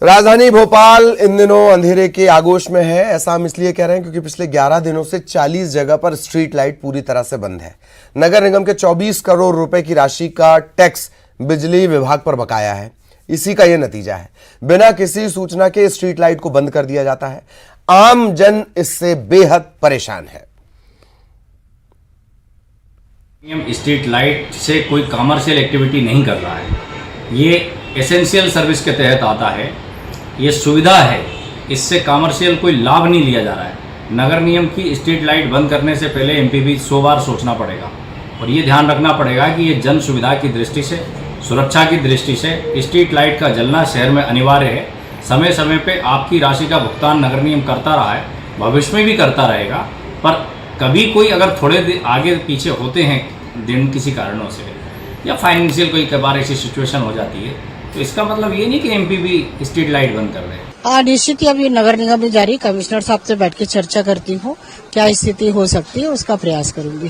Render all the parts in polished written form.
राजधानी भोपाल इन दिनों अंधेरे के आगोश में है। ऐसा हम इसलिए कह रहे हैं क्योंकि पिछले 11 दिनों से 40 जगह पर स्ट्रीट लाइट पूरी तरह से बंद है। नगर निगम के 24 करोड़ रुपए की राशि का टैक्स बिजली विभाग पर बकाया है। इसी का यह नतीजा है, बिना किसी सूचना के स्ट्रीट लाइट को बंद कर दिया जाता है। आम जन इससे बेहद परेशान है। स्ट्रीट लाइट से कोई कमर्शियल एक्टिविटी नहीं कर रहा है, ये एसेंशियल सर्विस के तहत आता है, ये सुविधा है, इससे कमर्शियल कोई लाभ नहीं लिया जा रहा है। नगर निगम की स्ट्रीट लाइट बंद करने से पहले एमपीबी 100 बार सोचना पड़ेगा और ये ध्यान रखना पड़ेगा कि ये जन सुविधा की दृष्टि से, सुरक्षा की दृष्टि से स्ट्रीट लाइट का जलना शहर में अनिवार्य है। समय समय पे आपकी राशि का भुगतान नगर निगम करता रहा है, भविष्य में भी करता रहेगा, पर कभी कोई अगर थोड़े आगे पीछे होते हैं दिन किसी कारणों से या फाइनेंशियल कोई कई बार ऐसी सिचुएशन हो जाती है, तो इसका मतलब ये नहीं कि एमपीबी स्ट्रीट लाइट बंद कर रहे हैं। निश्चित ही अभी नगर निगम में जारी कमिश्नर साहब से बैठ के चर्चा करती हूँ, क्या स्थिति हो सकती है उसका प्रयास करूंगी।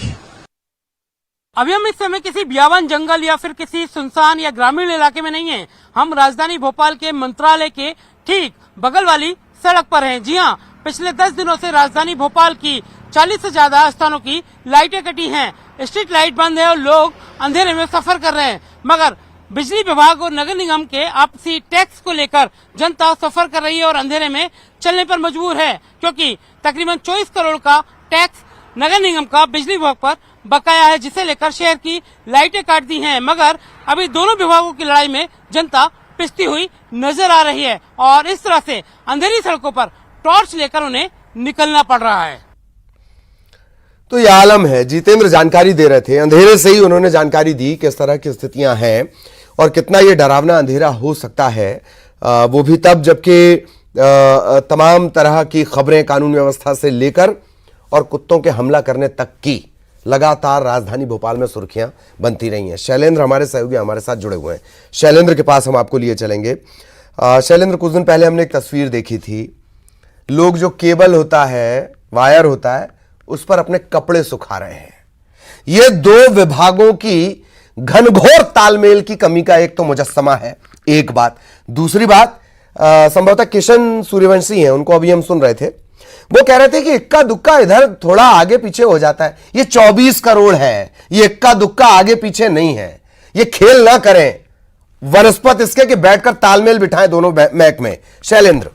अभी हम इस समय किसी बियावन जंगल या फिर किसी सुनसान या ग्रामीण इलाके में नहीं है। हम राजधानी भोपाल के मंत्रालय के ठीक बगल वाली सड़क पर हैं। जी हाँ, पिछले 10 दिनों से राजधानी भोपाल की 40 से ज्यादा स्थानों की लाइटें कटी हैं, स्ट्रीट लाइट बंद है और लोग अंधेरे में सफर कर रहे हैं। मगर बिजली विभाग और नगर निगम के आपसी टैक्स को लेकर जनता सफर कर रही है और अंधेरे में चलने पर मजबूर है, क्योंकि तकरीबन 24 करोड़ का टैक्स नगर निगम का बिजली विभाग पर बकाया है, जिसे लेकर शहर की लाइटें काट दी हैं। मगर अभी दोनों विभागों की लड़ाई में जनता पिसती हुई नजर आ रही है और इस तरह से अंधेरी सड़कों पर टॉर्च लेकर उन्हें निकलना पड़ रहा है। तो यह आलम है। जितेंद्र जानकारी दे रहे थे, अंधेरे से ही उन्होंने जानकारी दी किस तरह की स्थितियां हैं और कितना ये डरावना अंधेरा हो सकता है, वो भी तब जबकि तमाम तरह की खबरें कानून व्यवस्था से लेकर और कुत्तों के हमला करने तक की लगातार राजधानी भोपाल में सुर्खियां बनती रही हैं। शैलेंद्र हमारे सहयोगी हमारे साथ जुड़े हुए हैं। शैलेंद्र के पास हम आपको लिए चलेंगे। शैलेंद्र, कुछ दिन पहले हमने एक तस्वीर देखी थी, लोग जो केबल होता है, वायर होता है, उस पर अपने कपड़े सुखा रहे हैं। यह दो विभागों की घनघोर तालमेल की कमी का एक तो मुजस्समा है। एक बात, दूसरी बात, संभवतः किशन सूर्यवंशी हैं, उनको अभी हम सुन रहे थे, वो कह रहे थे कि इक्का दुक्का इधर थोड़ा आगे पीछे हो जाता है। ये 24 करोड़ है, ये इक्का दुक्का आगे पीछे नहीं है। ये खेल ना करें वनस्पत इसके कि बैठकर तालमेल बिठाएं दोनों महकमे। शैलेंद्र,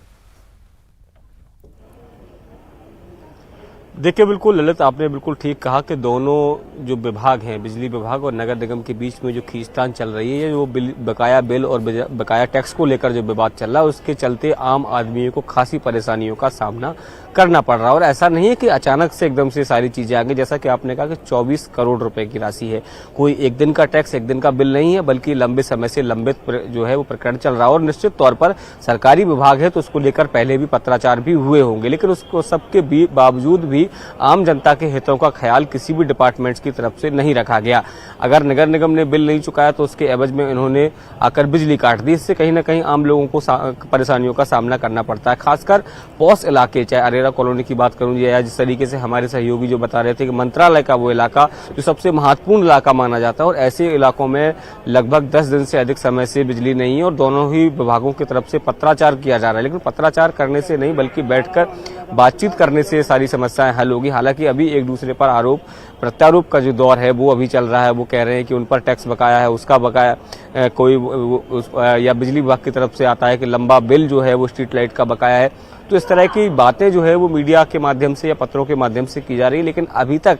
देखिए, बिल्कुल ललित, आपने बिल्कुल ठीक कहा कि दोनों जो विभाग हैं, बिजली विभाग और नगर निगम के बीच में जो खींचतान चल रही है, जो बकाया बिल और बकाया टैक्स को लेकर जो विवाद चल रहा है, उसके चलते आम आदमियों को खासी परेशानियों का सामना करना पड़ रहा है। और ऐसा नहीं है कि अचानक से एकदम से सारी चीजें आ गई। जैसा कि आपने कहा कि 24 करोड़ रुपए की राशि है, कोई एक दिन का टैक्स, एक दिन का बिल नहीं है, बल्कि लंबे समय से लंबित जो है वो प्रकरण चल रहा है। और निश्चित तौर पर सरकारी विभाग है तो उसको लेकर पहले भी पत्राचार भी हुए होंगे, लेकिन उसको सबके बावजूद भी आम जनता के हितों का ख्याल किसी भी डिपार्टमेंट्स की तरफ से नहीं रखा गया। अगर नगर निगम ने बिल नहीं चुकाया तो उसके एवज में इन्होंने आकर बिजली काट दी। इससे कहीं ना कहीं आम लोगों को परेशानियों का सामना करना पड़ता है, खासकर पॉस इलाके, चाहे अरेरा कॉलोनी की बात करूं या जिस तरीके से हमारे सहयोगी जो बता रहे थे कि मंत्रालय का वो इलाका जो सबसे महत्वपूर्ण इलाका माना जाता है, और ऐसे इलाकों में लगभग 10 दिन से अधिक समय से बिजली नहीं है और दोनों ही विभागों की तरफ से पत्राचार किया जा रहा है। लेकिन पत्राचार करने से नहीं, बल्कि बैठकर बातचीत करने से सारी समस्याएं हल होगी। हालांकि अभी एक दूसरे पर आरोप प्रत्यारोप का जो दौर है वो अभी चल रहा है। वो कह रहे हैं कि उन पर टैक्स बकाया है, उसका बकाया कोई या बिजली विभाग की तरफ से आता है कि लंबा बिल जो है वो स्ट्रीट लाइट का बकाया है। तो इस तरह की बातें जो है वो मीडिया के माध्यम से या पत्रों के माध्यम से की जा रही है, लेकिन अभी तक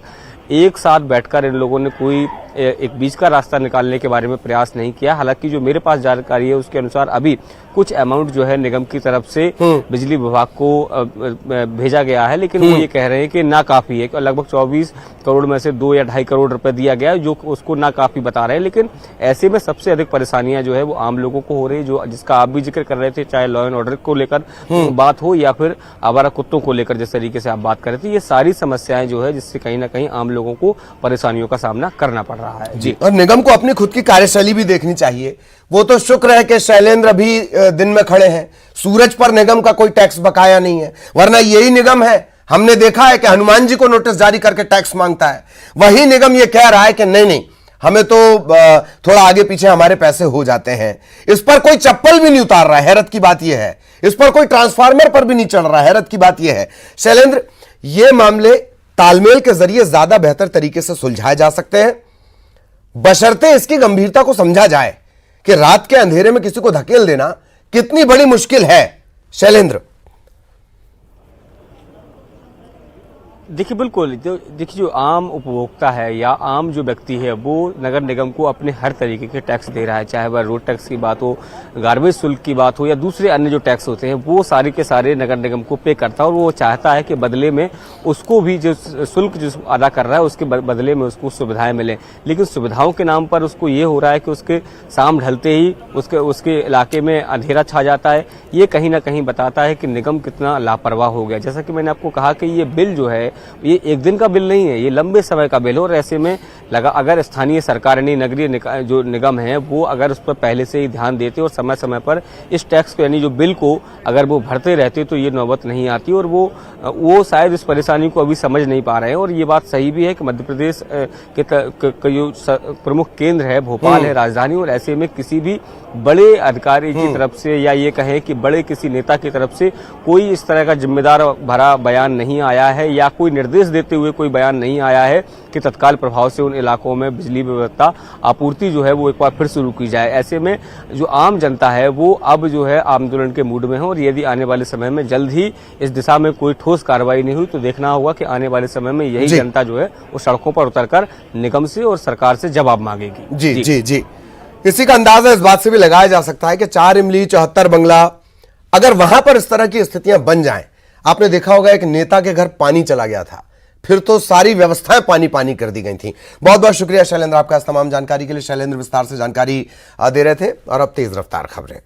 एक साथ बैठकर इन लोगों ने कोई एक बीच का रास्ता निकालने के बारे में प्रयास नहीं किया। हालांकि जो मेरे पास जानकारी है उसके अनुसार अभी कुछ अमाउंट जो है निगम की तरफ से बिजली विभाग को भेजा गया है, लेकिन वो ये कह रहे हैं कि ना काफी है। लगभग 24 करोड़ में से 2 या 2.5 करोड़ रुपए दिया गया है, जो उसको ना काफी बता रहे हैं। लेकिन ऐसे में सबसे अधिक परेशानियां जो है वो आम लोगों को हो रही है, जो जिसका आप भी जिक्र कर रहे थे, चाहे लॉ एंड ऑर्डर को लेकर बात हो या फिर आवारा कुत्तों को लेकर जिस तरीके से आप बात कर रहे थे। ये सारी समस्याएं जो है जिससे कहीं ना कहीं आम लोगों को परेशानियों का सामना करना पड़ रहा है। जी, और निगम को अपनी खुद की कार्यशैली भी देखनी चाहिए। वो तो शुक्र है कि शैलेंद्र अभी दिन में खड़े हैं, सूरज पर निगम का कोई टैक्स बकाया नहीं है, वरना यही निगम है, हमने देखा है कि हनुमान जी को नोटिस जारी करके टैक्स मांगता है। वही निगम ये कह रहा है कि नहीं, हमें तो थोड़ा आगे पीछे हमारे पैसे हो जाते हैं। इस पर कोई चप्पल भी नहीं उतार रहा है, हैरत की बात यह है। इस पर कोई ट्रांसफार्मर पर भी नहीं चढ़ रहा है, हैरत की बात यह है। शैलेंद्र, ये मामले तालमेल के जरिए ज्यादा बेहतर तरीके से सुलझाए जा सकते हैं, बशर्ते इसकी गंभीरता को समझा जाए कि रात के अंधेरे में किसी को धकेल देना कितनी बड़ी मुश्किल है। शैलेंद्र, देखिए बिल्कुल, देखिए जो आम उपभोक्ता है या आम जो व्यक्ति है वो नगर निगम को अपने हर तरीके के टैक्स दे रहा है, चाहे वह रोड टैक्स की बात हो, गार्बेज शुल्क की बात हो या दूसरे अन्य जो टैक्स होते हैं, वो सारे के सारे नगर निगम को पे करता है और वो चाहता है कि बदले में उसको भी जो शुल्क जो अदा कर रहा है उसके बदले में उसको सुविधाएं मिलें। लेकिन सुविधाओं के नाम पर उसको ये हो रहा है कि उसके शाम ढलते ही उसके इलाके में अंधेरा छा जाता है। ये कहीं ना कहीं बताता है कि निगम कितना लापरवाह हो गया। जैसा कि मैंने आपको कहा कि ये बिल जो है ये एक दिन का बिल नहीं है, ये लंबे समय का बिल है और ऐसे में अगर स्थानीय सरकार यानी नगरीय जो निगम है वो अगर उस पर पहले से ही ध्यान देते और समय समय पर इस टैक्स को यानी जो बिल को अगर वो भरते रहते तो ये नौबत नहीं आती। और वो शायद इस परेशानी को अभी समझ नहीं पा रहे हैं। और ये बात सही भी है कि मध्य प्रदेश के जो प्रमुख केंद्र है भोपाल है, राजधानी, और ऐसे में किसी भी बड़े अधिकारी की तरफ से या ये कहें कि बड़े किसी नेता की तरफ से कोई इस तरह का जिम्मेदार भरा बयान नहीं आया है या कोई निर्देश देते हुए कोई बयान नहीं आया है कि तत्काल प्रभाव से उन इलाकों में बिजली व्यवस्था आपूर्ति जो है वो एक बार फिर शुरू की जाए। ऐसे में जो आम जनता है वो अब जो है आंदोलन के मूड में है और यदि आने वाले समय में जल्द ही इस दिशा में कोई ठोस कार्रवाई नहीं हुई तो देखना होगा कि आने वाले समय में यही जनता जो है वो सड़कों पर उतरकर निगम से और सरकार से जवाब मांगेगी। जी जी जी, इसी का अंदाजा इस बात से भी लगाया जा सकता है कि 4 इमली 74 बंगला, अगर वहां पर इस तरह की स्थितियां बन जाएं, आपने देखा होगा एक नेता के घर पानी चला गया था, फिर तो सारी व्यवस्थाएं पानी पानी कर दी गई थी। बहुत बहुत शुक्रिया शैलेंद्र आपका इस तमाम जानकारी के लिए। शैलेंद्र विस्तार से जानकारी दे रहे थे और अब तेज रफ्तार खबरें।